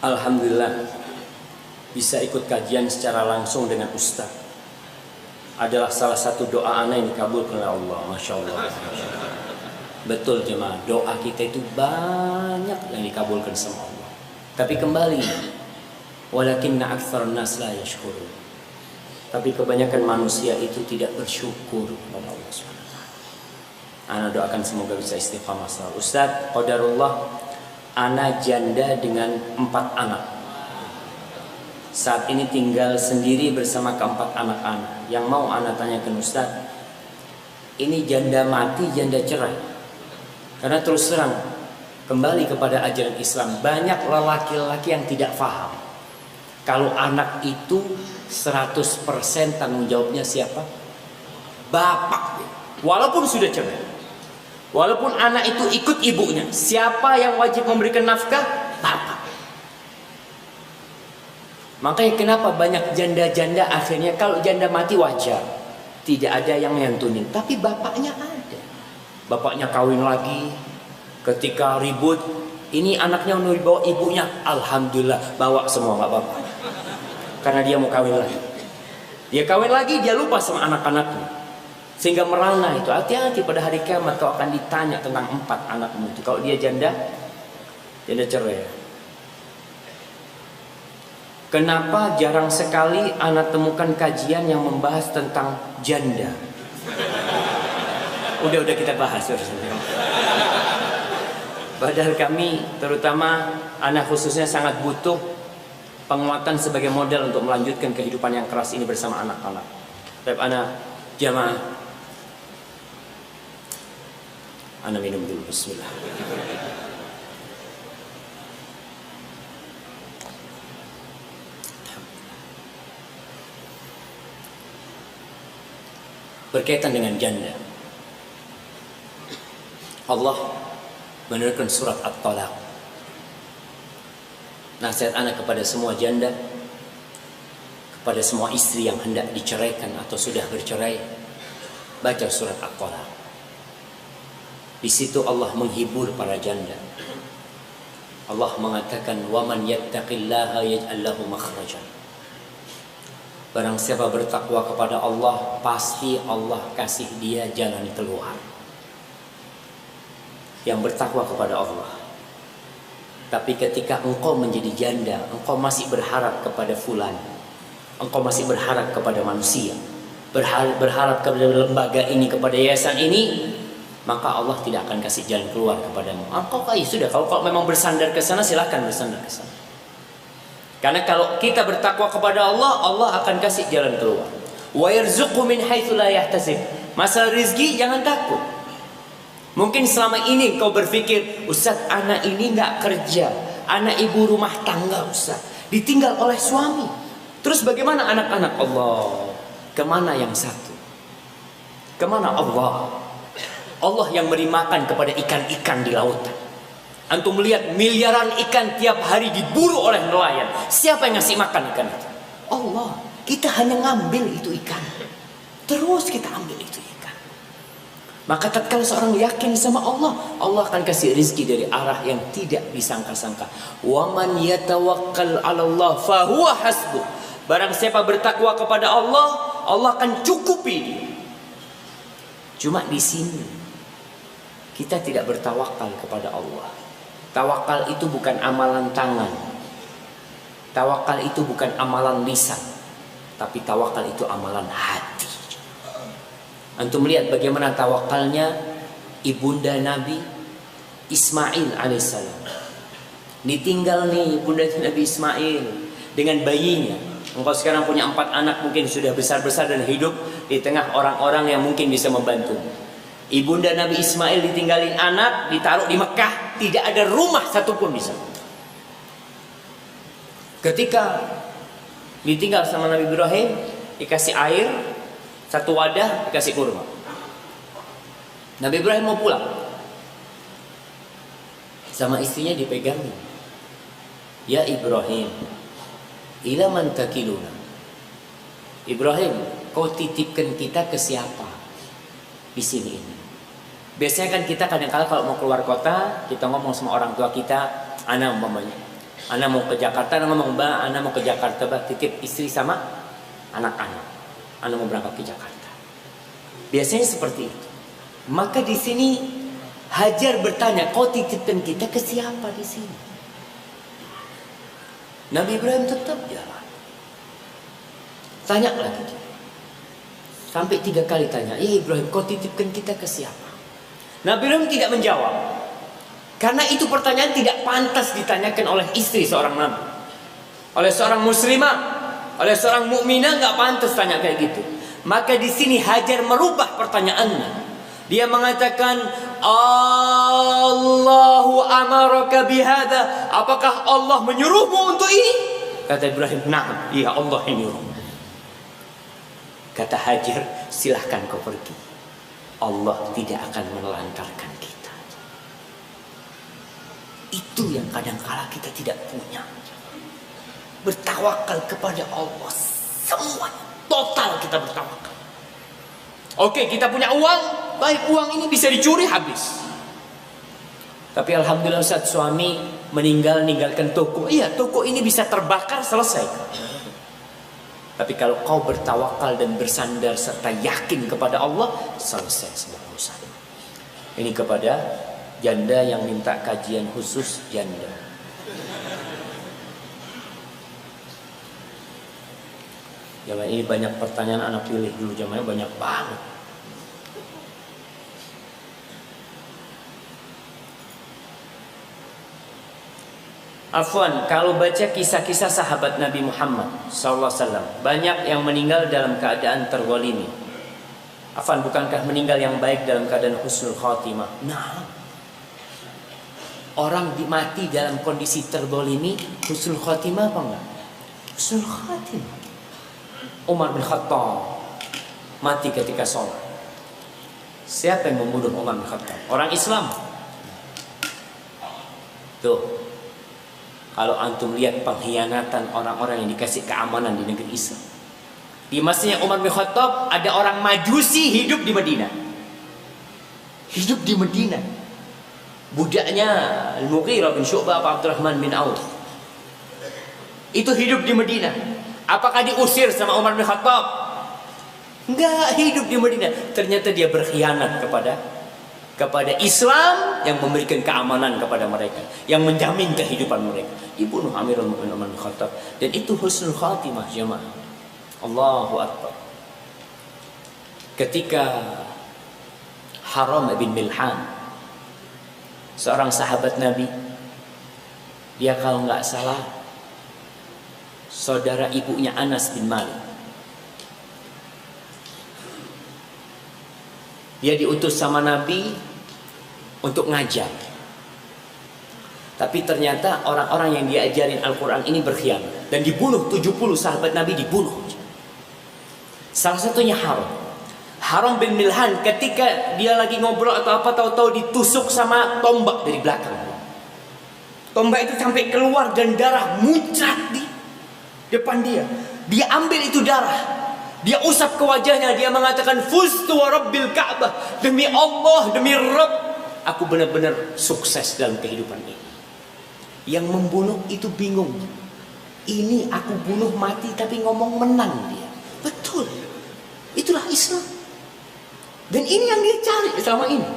Alhamdulillah bisa ikut kajian secara langsung dengan Ustaz adalah salah satu doa ana yang dikabulkan oleh Allah. Masya Allah. Betul jemaah, doa kita itu banyak yang dikabulkan sama Allah. Tapi kembali, walakinna aktsarun nas la yashkurun. Tapi kebanyakan manusia itu tidak bersyukur kepada Allah SWT. Ana doakan semoga bisa istiqamah selalu. Ustaz, qadarullah, ana janda dengan 4 anak. Saat ini tinggal sendiri bersama keempat anak anak. Yang mau ana tanyakan Ustaz, ini janda mati, janda cerai? Karena terus terang, kembali kepada ajaran Islam, banyak lelaki-lelaki yang tidak paham kalau anak itu 100% tanggung jawabnya siapa? Bapak. Walaupun sudah cerai, walaupun anak itu ikut ibunya, siapa yang wajib memberikan nafkah? Bapak. Makanya kenapa banyak janda-janda akhirnya kalau janda mati wajar, tidak ada yang nyantunin, tapi bapaknya ada. Bapaknya kawin lagi, ketika ribut, ini anaknya mau dibawa ibunya, alhamdulillah bawa semua nggak apa-apa, karena dia mau kawin lagi. Dia kawin lagi, dia lupa sama anak-anaknya, sehingga merana itu. Hati-hati, pada hari kiamat kau akan ditanya tentang 4 anakmu itu. Kalau dia janda cerai. Kenapa jarang sekali anak temukan kajian yang membahas tentang janda? Udah kita bahas. Padahal kami, terutama anak khususnya, sangat butuh penguatan sebagai model untuk melanjutkan kehidupan yang keras ini bersama anak-anak. Tapi anak jamaah, anak minum dulu, bismillah. Berkaitan dengan janda, Allah menurunkan surat At-Talaq. Nasihat anak kepada semua janda, kepada semua istri yang hendak diceraikan atau sudah bercerai, baca surat At-Talaq. Di situ Allah menghibur para janda. Allah mengatakan, "Wa man yattaqillaha yaj'al lahu makhrajan." Barang siapa bertakwa kepada Allah, pasti Allah kasih dia jalan keluar. Yang bertakwa kepada Allah. Tapi ketika engkau menjadi janda, engkau masih berharap kepada fulan, engkau masih berharap kepada manusia, berharap kepada lembaga ini, kepada yayasan ini, maka Allah tidak akan kasih jalan keluar kepadamu. Engkau sudah, kalau memang bersandar ke sana, silahkan bersandar ke sana. Karena kalau kita bertakwa kepada Allah, Allah akan kasih jalan keluar. Wa yarzuqhu min haitsu la yahtasib. Masalah rezeki jangan takut. Mungkin selama ini kau berpikir, Ustaz, anak ini nggak kerja, anak ibu rumah tangga, Ustaz, ditinggal oleh suami. Terus bagaimana anak-anak? Allah, kemana yang satu? Kemana Allah? Allah yang beri makan kepada ikan-ikan di lautan. Antum melihat miliaran ikan tiap hari diburu oleh nelayan. Siapa yang ngasih makan ikan itu? Allah. Kita hanya ngambil itu ikan, terus kita ambil itu ikan. Maka tatkala seorang yakin sama Allah, Allah akan kasih rezeki dari arah yang tidak disangka-sangka. Wa man yatawakkal 'ala Allah fa huwa hasbuh. Barang siapa bertakwa kepada Allah, Allah akan cukupi dia. Cuma di sini kita tidak bertawakal kepada Allah. Tawakal itu bukan amalan tangan. Tawakal itu bukan amalan lisan. Tapi tawakal itu amalan hati. Antum melihat bagaimana tawakalnya ibunda Nabi Ismail alaihissalam. Ditinggal nih ibunda Nabi Ismail dengan bayinya. Engkau sekarang punya 4 anak, mungkin sudah besar-besar dan hidup di tengah orang-orang yang mungkin bisa membantu. Ibunda Nabi Ismail ditinggalin anak, ditaruh di Mekah, tidak ada rumah satupun di sana. Ketika ditinggal sama Nabi Ibrahim, dikasih air, 1 wadah, dikasih kurma. Nabi Ibrahim mau pulang, sama istrinya dipegangin. Ya Ibrahim, ila man takiluna. Ibrahim, kau titipkan kita ke siapa di sini ini? Biasanya kan kita kadang-kala kalau mau keluar kota, kita ngomong sama orang tua kita, anak umpamanya, Ana mau ke Jakarta, ana ngomong, Mbak, ana mau ke Jakarta, Mbak, titip istri sama anak-anak. Ana mau berangkat ke Jakarta. Biasanya seperti itu. Maka di sini Hajar bertanya, kau titipkan kita ke siapa di sini? Nabi Ibrahim tetap jalan. Tanya lagi dia. Sampai 3 kali tanya, Ibrahim, kau titipkan kita ke siapa? Nabi Ibrahim tidak menjawab. Karena itu pertanyaan tidak pantas ditanyakan oleh istri seorang nabi. Oleh seorang muslimah, oleh seorang mukminah nggak pantas tanya kayak gitu. Maka di sini Hajar merubah pertanyaannya. Dia mengatakan, Allahu amaraka bihada. Apakah Allah menyuruhmu untuk ini? Kata Ibrahim, na'am, iya Allah yang nyuruh. Kata Hajar, silahkan kau pergi. Allah tidak akan menelantarkan kita. Itu yang kadang-kala kita tidak punya. Bertawakal kepada Allah. Semuanya, total kita bertawakal. Oke, kita punya uang. Baik, uang ini bisa dicuri, habis. Tapi alhamdulillah saat suami meninggalkan toko. Iya, toko ini bisa terbakar, selesai. Tapi kalau kau bertawakal dan bersandar serta yakin kepada Allah, selesai semua urusan. Ini kepada janda yang minta kajian khusus janda. Zaman ini banyak pertanyaan, anak pilih dulu, zamannya banyak banget. Afwan, kalau baca kisah-kisah sahabat Nabi Muhammad SAW, banyak yang meninggal dalam keadaan terzalimi. Afwan, bukankah meninggal yang baik dalam keadaan husnul khatimah? Nah, orang mati dalam kondisi terzalimi, husnul khatimah apa enggak? Husnul khatimah. Umar bin Khattab mati ketika sholat. Siapa yang membunuh Umar bin Khattab? Orang Islam. Tuh, kalau antum lihat pengkhianatan orang-orang yang dikasih keamanan di negeri Islam. Di masanya Umar bin Khattab ada orang Majusi hidup di Madinah. Hidup di Madinah. Budaknya Al-Mughirah bin Syu'bah atau Abdurrahman bin Auf. Itu hidup di Madinah. Apakah diusir sama Umar bin Khattab? Enggak, hidup di Madinah. Ternyata dia berkhianat kepada Islam yang memberikan keamanan kepada mereka, yang menjamin kehidupan mereka. Dibunuh Amirul Mukminin Umar bin Khattab, dan itu husnul khatimah jemaah. Allahu Akbar. Ketika Haram bin Milhan, seorang sahabat Nabi, dia kalau nggak salah saudara ibunya Anas bin Malik. Dia diutus sama Nabi untuk ngajar. Tapi ternyata orang-orang yang diajarin Al-Quran ini berkhianat. Dan dibunuh, 70 sahabat Nabi dibunuh. Salah satunya Haram bin Milhan, ketika dia lagi ngobrol atau apa, tahu-tahu ditusuk sama tombak dari belakang. Tombak itu sampai keluar dan darah muncrat di depan dia. Dia ambil itu darah, dia usap ke wajahnya, dia mengatakan, Fustu wa Rabbil Ka'bah, demi Allah, demi Rabb, aku benar-benar sukses dalam kehidupan ini. Yang membunuh itu bingung. Ini aku bunuh mati tapi ngomong menang dia. Betul. Itulah Islam. Dan ini yang dia cari selama ini.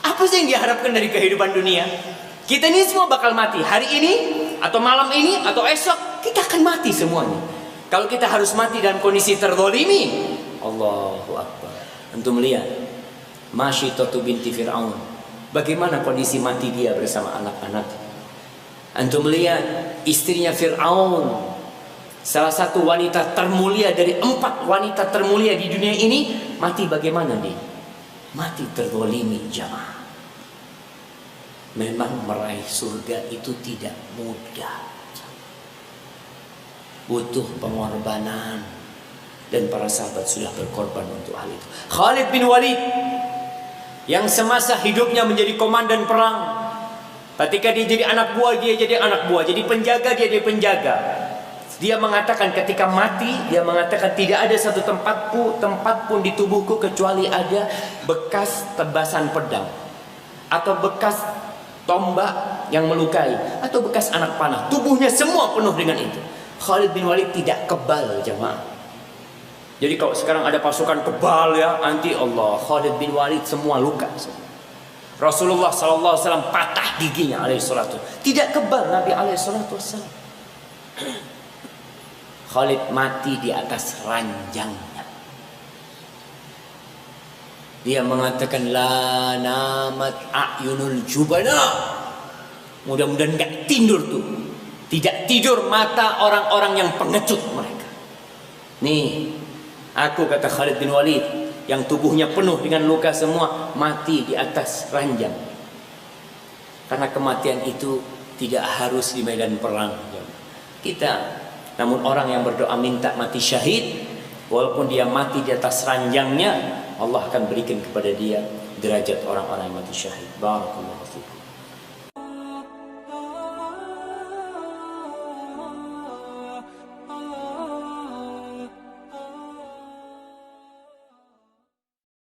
Apa sih yang dia harapkan dari kehidupan dunia? Kita ini semua bakal mati. Hari ini, atau malam ini, atau esok, kita akan mati semuanya. Kalau kita harus mati dalam kondisi terzalimi, Allahu Akbar. Antum lihat Masyitatu binti Fir'aun, bagaimana kondisi mati dia bersama anak-anak. Antum lihat istrinya Fir'aun, salah satu wanita termulia dari 4 wanita termulia di dunia ini, mati bagaimana dia? Mati terzalimi jamaah. Memang meraih surga itu tidak mudah, butuh pengorbanan, dan para sahabat sudah berkorban untuk hal itu. Khalid bin Walid yang semasa hidupnya menjadi komandan perang, ketika dia jadi anak buah, dia jadi anak buah, jadi penjaga, dia jadi penjaga. Dia mengatakan ketika mati, dia mengatakan tidak ada satu tempat pun di tubuhku kecuali ada bekas tebasan pedang atau bekas tombak yang melukai, atau bekas anak panah. Tubuhnya semua penuh dengan itu. Khalid bin Walid tidak kebal, jemaah. Jadi kalau sekarang ada pasukan kebal ya, anti Allah. Khalid bin Walid semua luka. Rasulullah SAW patah giginya alaihissalatu. Tidak kebal Nabi alaihissalatu wassalam. Khalid mati di atas ranjangnya. Dia mengatakan la namat a'yunul jubana. Mudah-mudahan enggak tidur tuh. Tidak tidur mata orang-orang yang pengecut mereka. Nih, aku kata Khalid bin Walid yang tubuhnya penuh dengan luka semua mati di atas ranjang. Karena kematian itu tidak harus di medan perang. Kita, namun orang yang berdoa minta mati syahid, walaupun dia mati di atas ranjangnya, Allah akan berikan kepada dia derajat orang-orang yang mati syahid. Barakallahu fiikum.